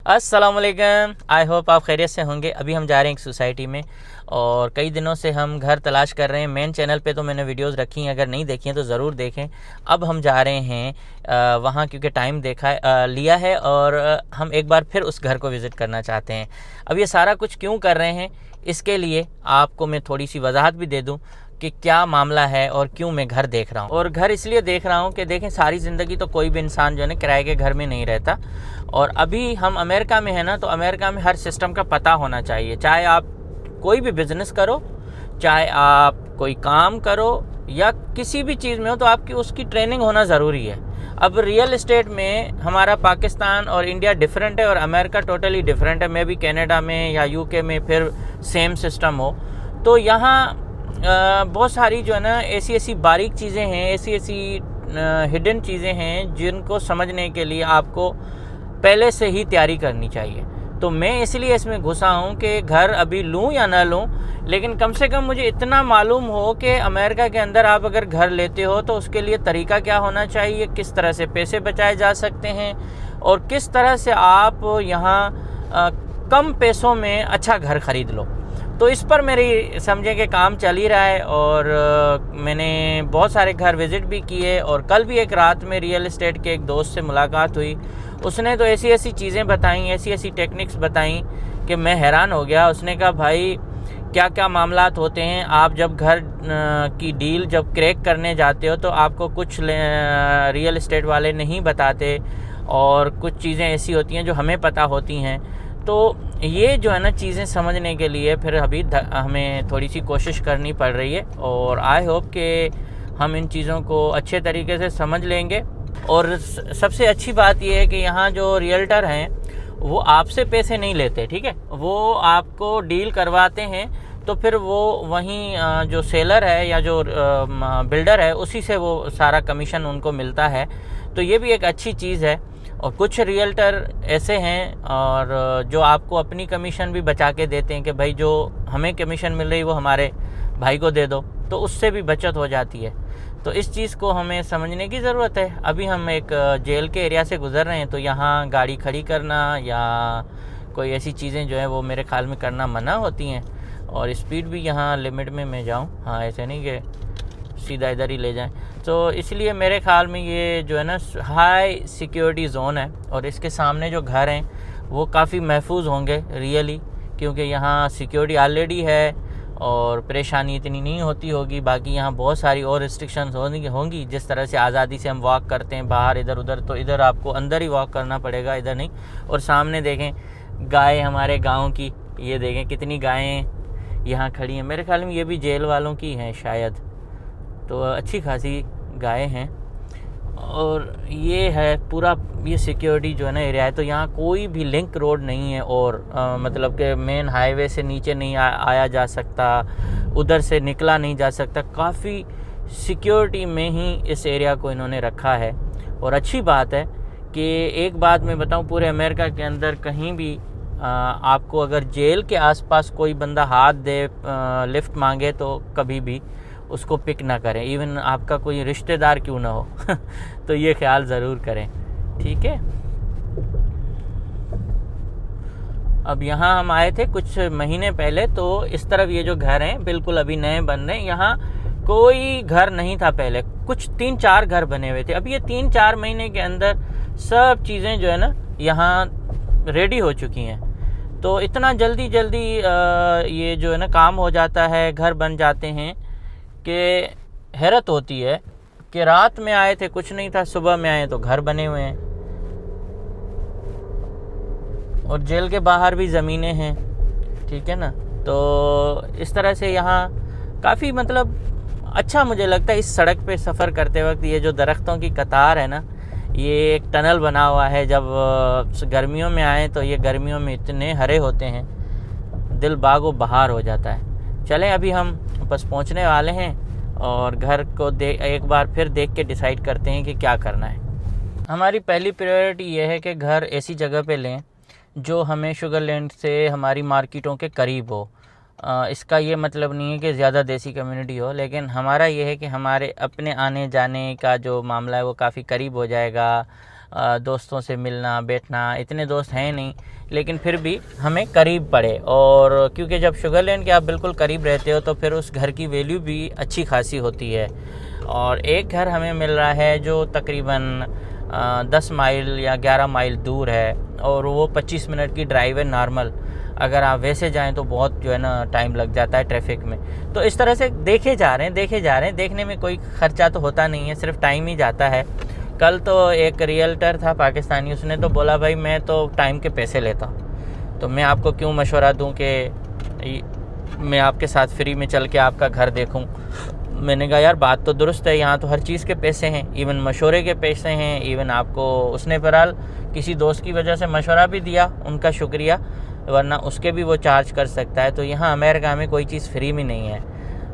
अस्सलामुअलैकुम। I hope आप खैरियत से होंगे। अभी हम जा रहे हैं एक सोसाइटी में और कई दिनों से हम घर तलाश कर रहे हैं। मेन चैनल पे तो मैंने वीडियोस रखी हैं, अगर नहीं देखी हैं तो ज़रूर देखें। अब हम जा रहे हैं वहाँ क्योंकि टाइम लिया है और हम एक बार फिर उस घर को विज़िट करना चाहते हैं। अब ये सारा कुछ क्यों कर रहे हैं, इसके लिए आपको मैं थोड़ी सी वजाहत भी दे दूँ कि क्या मामला है और क्यों मैं घर देख रहा हूँ। और घर इसलिए देख रहा हूँ कि देखें, सारी ज़िंदगी तो कोई भी इंसान जो है ना किराए के घर में नहीं रहता। और अभी हम अमेरिका में है ना, तो अमेरिका में हर सिस्टम का पता होना चाहिए। चाहे आप कोई भी बिज़नेस करो, चाहे आप कोई काम करो या किसी भी चीज़ में हो, तो आपकी उसकी ट्रेनिंग होना ज़रूरी है। अब रियल एस्टेट में हमारा पाकिस्तान और इंडिया डिफरेंट है और अमेरिका टोटली डिफरेंट है। मे भी कनाडा में या यूके में फिर सेम सिस्टम हो। तो यहाँ बहुत सारी जो है ना ऐसी बारीक चीज़ें हैं, ऐसी हिडन चीज़ें हैं जिनको समझने के लिए आपको पहले से ही तैयारी करनी चाहिए। तो मैं इसलिए इसमें घुसा हूँ कि घर अभी लूँ या ना लूँ, लेकिन कम से कम मुझे इतना मालूम हो कि अमेरिका के अंदर आप अगर घर लेते हो तो उसके लिए तरीका क्या होना चाहिए, किस तरह से पैसे बचाए जा सकते हैं और किस तरह से आप यहाँ कम पैसों में अच्छा घर ख़रीद लो। तो इस पर मेरी समझें कि काम चल ही रहा है और मैंने बहुत सारे घर विज़िट भी किए। और कल भी एक रात में रियल एस्टेट के एक दोस्त से मुलाकात हुई। उसने तो ऐसी चीज़ें बताई, ऐसी टेक्निक्स बताई कि मैं हैरान हो गया। उसने कहा, भाई क्या क्या मामलात होते हैं, आप जब घर की डील जब क्रैक करने जाते हो तो आपको कुछ रियल एस्टेट वाले नहीं बताते और कुछ चीज़ें ऐसी होती हैं जो हमें पता होती हैं। तो ये जो है ना चीज़ें समझने के लिए फिर अभी हमें थोड़ी सी कोशिश करनी पड़ रही है और आई होप कि हम इन चीज़ों को अच्छे तरीके से समझ लेंगे। और सबसे अच्छी बात यह है कि यहाँ जो रियल्टर हैं वो आपसे पैसे नहीं लेते, ठीक है, वो आपको डील करवाते हैं। तो फिर वो वहीं जो सेलर है या जो बिल्डर है उसी से वो सारा कमीशन उनको मिलता है। तो ये भी एक अच्छी चीज़ है। और कुछ रियल्टर ऐसे हैं और जो आपको अपनी कमीशन भी बचा के देते हैं कि भाई जो हमें कमीशन मिल रही वो हमारे भाई को दे दो, तो उससे भी बचत हो जाती है। तो इस चीज़ को हमें समझने की ज़रूरत है। अभी हम एक जेल के एरिया से गुज़र रहे हैं, तो यहाँ गाड़ी खड़ी करना या कोई ऐसी चीज़ें जो है वो मेरे ख्याल में करना मना होती हैं। और स्पीड भी यहाँ लिमिट में मैं जाऊँ, हाँ, ऐसे नहीं कि सीधा इधर ही ले जाएं। तो इसलिए मेरे ख्याल में ये जो है ना हाई सिक्योरिटी जोन है और इसके सामने जो घर हैं वो काफ़ी महफूज होंगे रियली, क्योंकि यहाँ सिक्योरिटी ऑलरेडी है और परेशानी इतनी नहीं होती होगी। बाकी यहाँ बहुत सारी और रिस्ट्रिक्शंस होंगी। जिस तरह से आज़ादी से हम वॉक करते हैं बाहर इधर उधर, तो इधर आपको अंदर ही वॉक करना पड़ेगा, इधर नहीं। और सामने देखें गाय हमारे गाँव की, ये देखें कितनी गायें यहाँ खड़ी हैं। मेरे ख्याल में ये भी जेल वालों की हैं शायद, तो अच्छी खासी गायें हैं। और ये है पूरा ये सिक्योरिटी जो है ना एरिया है। तो यहाँ कोई भी लिंक रोड नहीं है और मतलब कि मेन हाईवे से नीचे नहीं आया जा सकता, उधर से निकला नहीं जा सकता। काफ़ी सिक्योरिटी में ही इस एरिया को इन्होंने रखा है। और अच्छी बात है कि एक बात मैं बताऊँ, पूरे अमेरिका के अंदर कहीं भी आपको अगर जेल के आसपास कोई बंदा हाथ दे, लिफ्ट मांगे, तो कभी भी उसको पिक ना करें, इवन आपका कोई रिश्तेदार क्यों ना हो। तो ये ख्याल ज़रूर करें, ठीक है। अब यहाँ हम आए थे कुछ महीने पहले, तो इस तरफ ये जो घर हैं बिल्कुल अभी नए बन रहे हैं। यहाँ कोई घर नहीं था पहले, कुछ 3-4 घर बने हुए थे। अब ये 3-4 महीने के अंदर सब चीज़ें जो है ना यहाँ रेडी हो चुकी हैं। तो इतना जल्दी ये जो है ना काम हो जाता है, घर बन जाते हैं कि हैरत होती है कि रात में आए थे कुछ नहीं था, सुबह में आए तो घर बने हुए हैं। और जेल के बाहर भी ज़मीनें हैं, ठीक है ना। तो इस तरह से यहाँ काफ़ी मतलब अच्छा मुझे लगता है इस सड़क पे सफ़र करते वक्त। ये जो दरख्तों की कतार है ना, ये एक टनल बना हुआ है। जब गर्मियों में आए तो ये गर्मियों में इतने हरे होते हैं, दिल बागो बहार हो जाता है। चलें, अभी हम बस पहुंचने वाले हैं और घर को एक बार फिर देख के डिसाइड करते हैं कि क्या करना है। हमारी पहली प्रायोरिटी ये है कि घर ऐसी जगह पे लें जो हमें शुगरलैंड से हमारी मार्केटों के करीब हो। इसका ये मतलब नहीं है कि ज़्यादा देसी कम्युनिटी हो, लेकिन हमारा ये है कि हमारे अपने आने जाने का जो मामला है वो काफ़ी करीब हो जाएगा। दोस्तों से मिलना बैठना, इतने दोस्त हैं नहीं, लेकिन फिर भी हमें करीब पड़े। और क्योंकि जब शुगर लैंड के आप बिल्कुल करीब रहते हो तो फिर उस घर की वैल्यू भी अच्छी खासी होती है। और एक घर हमें मिल रहा है जो तकरीबन 10 माइल या 11 माइल दूर है, और वो 25 मिनट की ड्राइव है नॉर्मल। अगर आप वैसे जाएं तो बहुत जो है ना टाइम लग जाता है ट्रैफिक में। तो इस तरह से देखे जा रहे हैं। देखने में कोई ख़र्चा तो होता नहीं है, सिर्फ टाइम ही जाता है। कल तो एक रियल्टर था पाकिस्तानी, उसने तो बोला भाई मैं तो टाइम के पैसे लेता हूँ, तो मैं आपको क्यों मशवरा दूँ कि मैं आपके साथ फ्री में चल के आपका घर देखूँ। मैंने कहा यार बात तो दुरुस्त है, यहाँ तो हर चीज़ के पैसे हैं, इवन मशवरे के पैसे हैं, इवन आपको उसने बहरहाल किसी दोस्त की वजह से मशवरा भी दिया, उनका शुक्रिया, वरना उसके भी वो चार्ज कर सकता है। तो यहाँ अमेरिका में कोई चीज़ फ्री में नहीं है।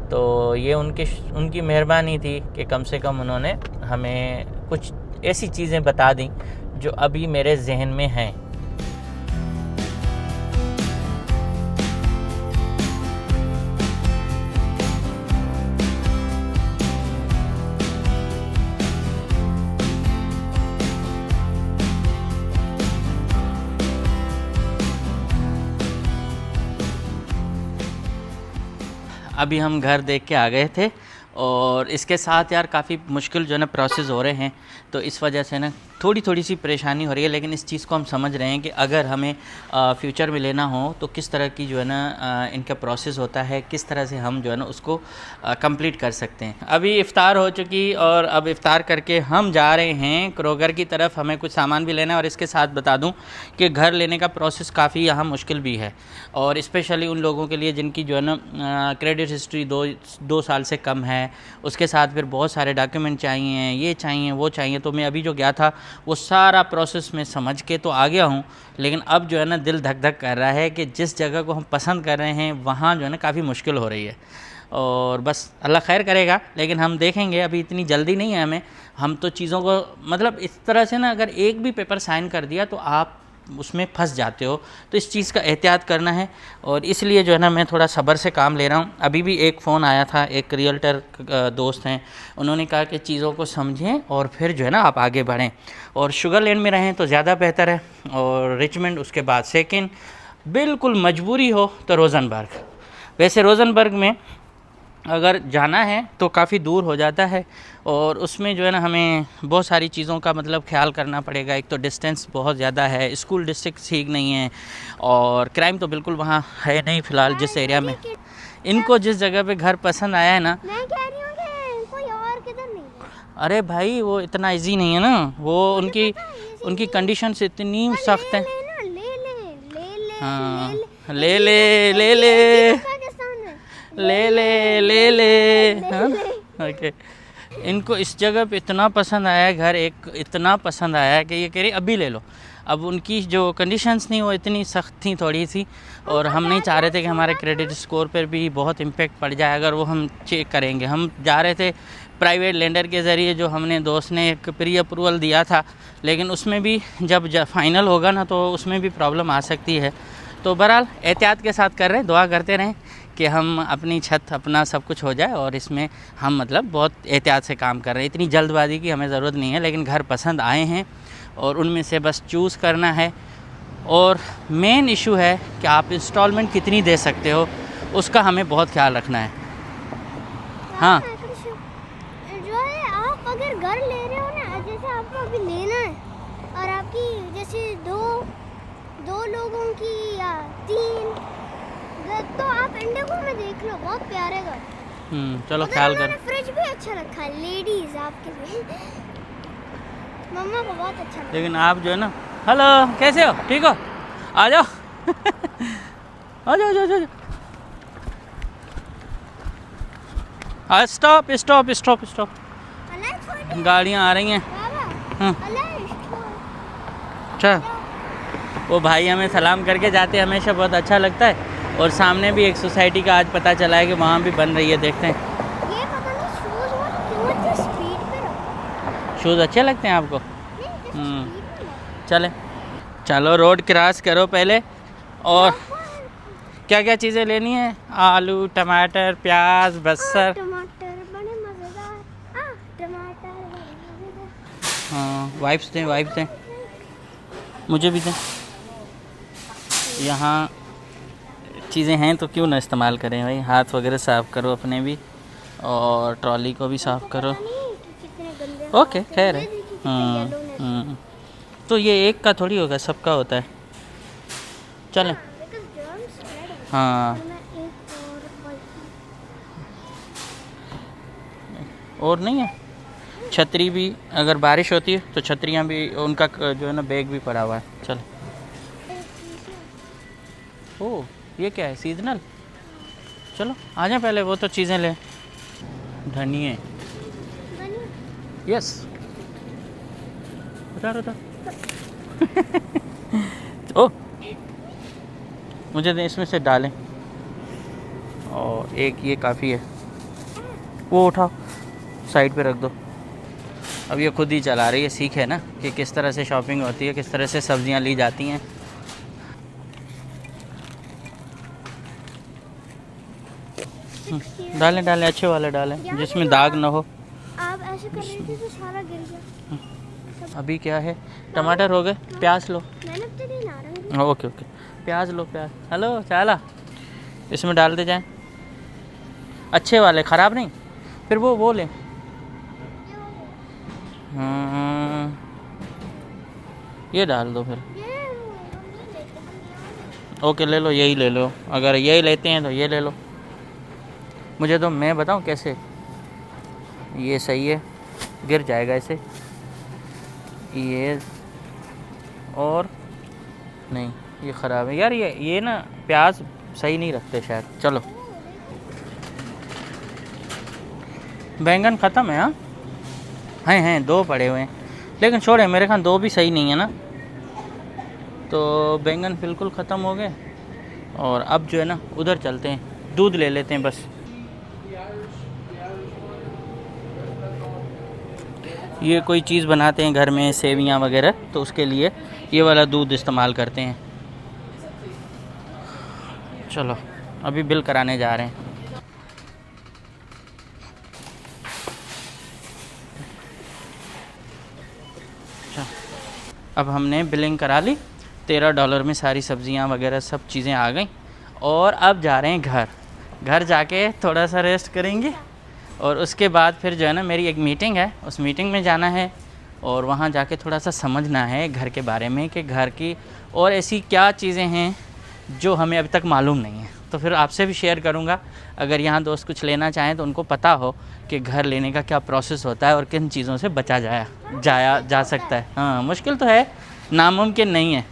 तो ये उनकी मेहरबानी थी कि कम से कम उन्होंने हमें कुछ ऐसी चीज़ें बता दी जो अभी मेरे जहन में हैं। अभी हम घर देख के आ गए थे, और इसके साथ यार काफ़ी मुश्किल जो है ना प्रोसेस हो रहे हैं, तो इस वजह से ना थोड़ी सी परेशानी हो रही है। लेकिन इस चीज़ को हम समझ रहे हैं कि अगर हमें फ्यूचर में लेना हो तो किस तरह की जो है ना इनका प्रोसेस होता है, किस तरह से हम जो है ना उसको कंप्लीट कर सकते हैं। अभी इफ़्तार हो चुकी, और अब इफ़्तार करके हम जा रहे हैं क्रोगर की तरफ। हमें कुछ सामान भी लेना है, और इसके साथ बता दूं कि घर लेने का प्रोसेस काफ़ी यहाँ मुश्किल भी है, और स्पेशली उन लोगों के लिए जिनकी जो है ना क्रेडिट हिस्ट्री 2 साल से कम है, उसके साथ फिर बहुत सारे डॉक्यूमेंट चाहिए, ये चाहिए वो चाहिए। तो मैं अभी जो गया था वो सारा प्रोसेस में समझ के तो आ गया हूँ, लेकिन अब जो है ना दिल धक धक कर रहा है कि जिस जगह को हम पसंद कर रहे हैं वहाँ जो है ना काफ़ी मुश्किल हो रही है। और बस अल्लाह खैर करेगा, लेकिन हम देखेंगे, अभी इतनी जल्दी नहीं है हमें। हम तो चीज़ों को मतलब इस तरह से ना, अगर एक भी पेपर साइन कर दिया तो आप उसमें फंस जाते हो, तो इस चीज़ का एहतियात करना है। और इसलिए जो है ना मैं थोड़ा सब्र से काम ले रहा हूँ। अभी भी एक फ़ोन आया था, एक रियल्टर दोस्त हैं, उन्होंने कहा कि चीज़ों को समझें और फिर जो है ना आप आगे बढ़ें, और शुगर लैंड में रहें तो ज़्यादा बेहतर है, और रिचमंड उसके बाद सेकंड, बिल्कुल मजबूरी हो तो रोज़नबर्ग। वैसे रोज़नबर्ग में अगर जाना है तो काफ़ी दूर हो जाता है, और उसमें जो है ना हमें बहुत सारी चीज़ों का मतलब ख्याल करना पड़ेगा। एक तो डिस्टेंस बहुत ज़्यादा है, स्कूल डिस्ट्रिक्ट ठीक नहीं है, और क्राइम तो बिल्कुल वहाँ है नहीं फ़िलहाल जिस एरिया में। इनको जिस जगह पे घर पसंद आया है ना, मैं कह रही हूँ कि कोई और किधर नहीं है। अरे भाई वो इतना इजी नहीं है ना, वो उनकी कंडीशंस इतनी सख्त हैं। हाँ ले ले ले ले ले हाँ ओके। इनको इस जगह पे इतना पसंद आया है घर, एक इतना पसंद आया है कि ये कह रही अभी ले लो। अब उनकी जो कंडीशंस थी वो इतनी सख्त थी थोड़ी सी, और हम नहीं चाह रहे थे कि हमारे क्रेडिट स्कोर पर भी बहुत इम्पेक्ट पड़ जाए अगर वो हम चेक करेंगे। हम जा रहे थे प्राइवेट लेंडर के ज़रिए, जो हमने दोस्त ने एक प्री अप्रूवल दिया था, लेकिन उसमें भी जब फाइनल होगा ना तो उसमें भी प्रॉब्लम आ सकती है। तो बहरहाल एहतियात के साथ कर रहे हैं, दुआ करते रहें कि हम अपनी छत अपना सब कुछ हो जाए, और इसमें हम मतलब बहुत एहतियात से काम कर रहे हैं। इतनी जल्दबाजी की हमें ज़रूरत नहीं है, लेकिन घर पसंद आए हैं और उनमें से बस चूज़ करना है। और मेन इशू है कि आप इंस्टॉलमेंट कितनी दे सकते हो, उसका हमें बहुत ख्याल रखना है। हाँ जो है आप अगर घर ले रहे हो ना, जैसे आपको अभी लेना है, और आपकी जैसे दो लोगों की या 3, तो आप इंडिगो में देख लो, बहुत प्यारे घर। चलो ख्याल कर। फ्रिज भी अच्छा रखा है लेडीज आपके लिए, मम्मा को बहुत अच्छा लगा। लेकिन आप जो है ना, हेलो कैसे हो, ठीक हो, आ जाओ आ जाओ जाओ जाओ। स्टॉप स्टॉप स्टॉप स्टॉप, गाड़ियाँ आ रही हैं। हाँ अच्छा, वो भाई हमें सलाम करके जाते हमेशा, बहुत अच्छा लगता है। और सामने भी एक सोसाइटी का आज पता चला है कि वहाँ भी बन रही है, देखते हैं। ये पता नहीं शूज़ स्पीड पे रखो। शूज़ अच्छे लगते हैं आपको? चले चलो रोड क्रॉस करो पहले। और क्या क्या चीज़ें लेनी है? आलू, टमाटर, प्याज, बसर। टमाटर बड़े मज़ेदार। टमाटर हाँ वाइप्स दें, वाइप्स दें, मुझे भी दें। यहाँ चीज़ें हैं तो क्यों ना इस्तेमाल करें भाई। हाथ वगैरह साफ़ करो अपने भी, और ट्रॉली को भी साफ़ करो। ओके, खैर है। तो ये एक का थोड़ी होगा, सबका होता है। चलें। हाँ, और नहीं है। छतरी भी, अगर बारिश होती है तो छतरियाँ भी, उनका जो है ना बैग भी पड़ा हुआ है। चल। ओह, ये क्या है, सीजनल? चलो आ जाए, पहले वो तो चीज़ें लें। धनिए, यस, उतार उतार। ओह, मुझे दें, इसमें से डालें। और एक ये काफ़ी है, वो उठाओ, साइड पे रख दो। अब ये खुद ही चला रही है, सीख है ना कि किस तरह से शॉपिंग होती है, किस तरह से सब्जियां ली जाती हैं। डालें डालें, अच्छे वाले डालें जिसमें दाग ना हो। आप ऐसे कर रहे थे तो सारा गिर गया। अभी क्या है, टमाटर हो गए, प्याज लो। मैंने तो नहीं नारंगी। ओके ओके, प्याज लो, प्याज। हेलो चाला, इसमें डाल दे जाएं, अच्छे वाले, ख़राब नहीं। फिर वो लें। ये डाल दो फिर। ओके, ले लो, यही ले लो। अगर यही लेते हैं तो ये ले लो। मुझे तो, मैं बताऊं कैसे, ये सही है, गिर जाएगा ऐसे, ये, और नहीं ये ख़राब है यार। ये ना प्याज सही नहीं रखते शायद। चलो, बैंगन ख़त्म है। हाँ, हैं 2 पड़े हुए हैं, लेकिन छोड़े, मेरे ख्याल 2 भी सही नहीं है ना। तो बैंगन बिल्कुल ख़त्म हो गए। और अब जो है ना, उधर चलते हैं, दूध ले लेते हैं बस। ये कोई चीज़ बनाते हैं घर में, सेवियां वगैरह, तो उसके लिए ये वाला दूध इस्तेमाल करते हैं। चलो, अभी बिल कराने जा रहे हैं। अच्छा, अब हमने बिलिंग करा ली, $13 में सारी सब्जियां वगैरह सब चीज़ें आ गई। और अब जा रहे हैं घर जाके थोड़ा सा रेस्ट करेंगे, और उसके बाद फिर जो है ना, मेरी एक मीटिंग है, उस मीटिंग में जाना है, और वहाँ जाके थोड़ा सा समझना है घर के बारे में, कि घर की और ऐसी क्या चीज़ें हैं जो हमें अभी तक मालूम नहीं है। तो फिर आपसे भी शेयर करूँगा, अगर यहाँ दोस्त कुछ लेना चाहें तो उनको पता हो कि घर लेने का क्या प्रोसेस होता है और किन चीज़ों से बचा जा सकता है। हाँ, मुश्किल तो है, नामुमकिन नहीं है।